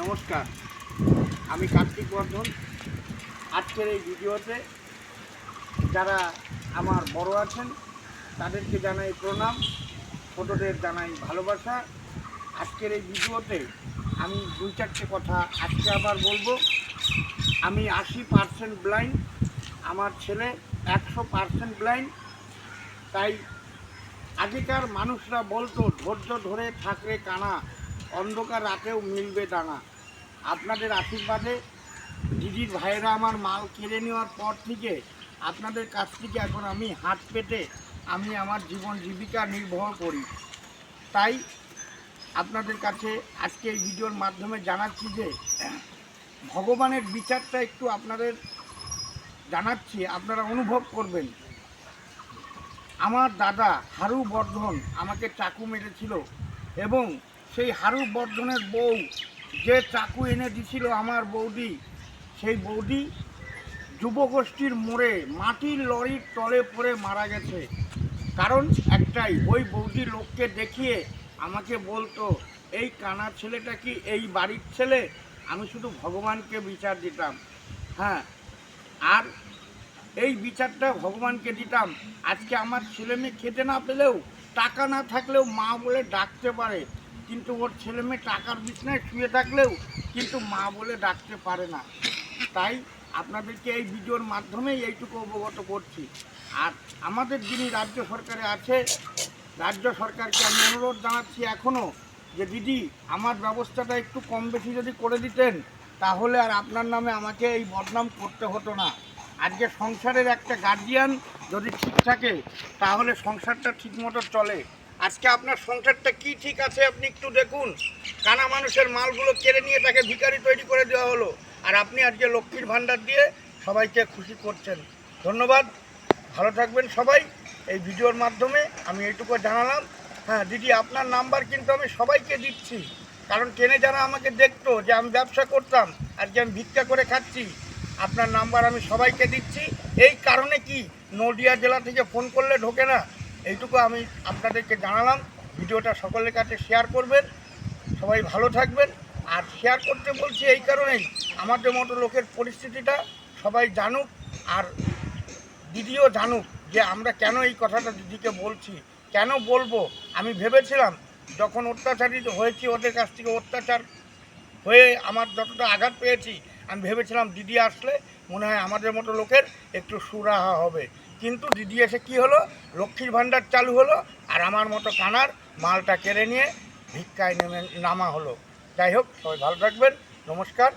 নমস্কার, আমি কার্তিক বর্ধন। আজকের এই ভিডিওতে যারা আমার বড় আছেন তাদেরকে জানাই প্রণাম, ছোটদের জানাই ভালোবাসা। আজকের এই ভিডিওতে আমি 2-4টে কথা আজকে আবার বলবো। আমি 80% ব্লাইন্ড, আমার ছেলে 100% ব্লাইন্ড। তাই আগেকার মানুষরা বলতো ধৈর্য ধরে থাকলে কানা, অন্ধকার রাতেও মিলবে ডানা। আপনাদের আশীর্বাদে দিদির ভাইয়েরা আমার মাল কেড়ে নেওয়ার পর থেকে আপনাদের কাছ থেকে এখন আমি হাত পেতে আমি আমার জীবন জীবিকা নির্বাহ করি। তাই আপনাদের কাছে আজকে এই ভিডিওর মাধ্যমে জানাচ্ছি যে ভগবানের বিচারটা একটু আপনাদের জানাচ্ছি, আপনারা অনুভব করবেন। আমার দাদা হারু বর্ধন আমাকে চাকু মেরেছিল এবং সেই হারু বর্ধনের বউ যে চাকু এনে দিছিল আমার বৌদি, সেই বৌদি যুবগোষ্ঠীর মোড়ে মাটির লরির তলে পড়ে মারা গেছে। কারণ একটাই, ওই বৌদি লোককে দেখিয়ে আমাকে বলতো এই কানা ছেলেটা কি এই বাড়ির ছেলে। আমি শুধু ভগবানকে বিচার দিতাম। হ্যাঁ, আর এই বিচারটা ভগবানকে দিতাম। আজকে আমার ছেলেমেয়ে খেতে না পেলেও, টাকা না থাকলেও মা বলে ডাকতে পারে, কিন্তু ওর ছেলেমেয়ে টাকার বিছনায় শুয়ে থাকলেও কিন্তু মা বলে ডাকতে পারে না। তাই আপনাদেরকে এই ভিডিওর মাধ্যমেই এইটুকু অবগত করছি। আর আমাদের যিনি রাজ্য সরকারে আছে, রাজ্য সরকারকে আমি অনুরোধ জানাচ্ছি এখনও যে দিদি আমার ব্যবস্থাটা একটু কম বেশি যদি করে দিতেন তাহলে আর আপনার নামে আমাকে এই বদনাম করতে হতো না। আজকে সংসারের একটা গার্জিয়ান যদি ঠিক থাকে তাহলে সংসারটা ঠিকমতো চলে। আজকে আপনার সংসারটা কি ঠিক আছে আপনি একটু দেখুন। কানা মানুষের মালগুলো কেড়ে নিয়ে তাকে ভিখারি তৈরি করে দেওয়া হলো, আর আপনি আজকে লক্ষ্মীর ভাণ্ডার দিয়ে সবাইকে খুশি করছেন। ধন্যবাদ, ভালো থাকবেন সবাই। এই ভিডিওর মাধ্যমে আমি এইটুকু জানালাম। হ্যাঁ দিদি, আপনার নাম্বার কিন্তু আমি সবাইকে দিচ্ছি, কারণ ট্রেনে যারা আমাকে দেখতো যে আমি ব্যবসা করতাম, আজকে আমি ভিক্ষা করে খাচ্ছি, আপনার নাম্বার আমি সবাইকে দিচ্ছি। এই কারণে কি নদিয়া জেলা থেকে ফোন করলে ঢোকে না, এইটুকু আমি আপনাদেরকে জানালাম। ভিডিওটা সকলের কাছে শেয়ার করবেন, সবাই ভালো থাকবেন। আর শেয়ার করতে বলছি এই কারণেই, আমাদের মতো লোকের পরিস্থিতিটা সবাই জানুক, আর দিদিও জানুক যে আমরা কেন এই কথাটা দিদিকে বলছি। কেন বলবো, আমি ভেবেছিলাম যখন অত্যাচারিত হয়েছি, ওদের কাছ থেকে অত্যাচার হয়ে আমার যতটা আঘাত পেয়েছি, আমি ভেবেছিলাম দিদি আসলে মনে হয় আমাদের মতো লোকের একটু সুরাহা হবে। কিন্তু দিদি এসে কী হলো, লক্ষ্মীর ভাণ্ডার চালু হলো, আর আমার মতো কানার মালটা কেড়ে নিয়ে ভিক্ষায় নামা হলো। যাই হোক, সবাই ভালো থাকবেন, নমস্কার।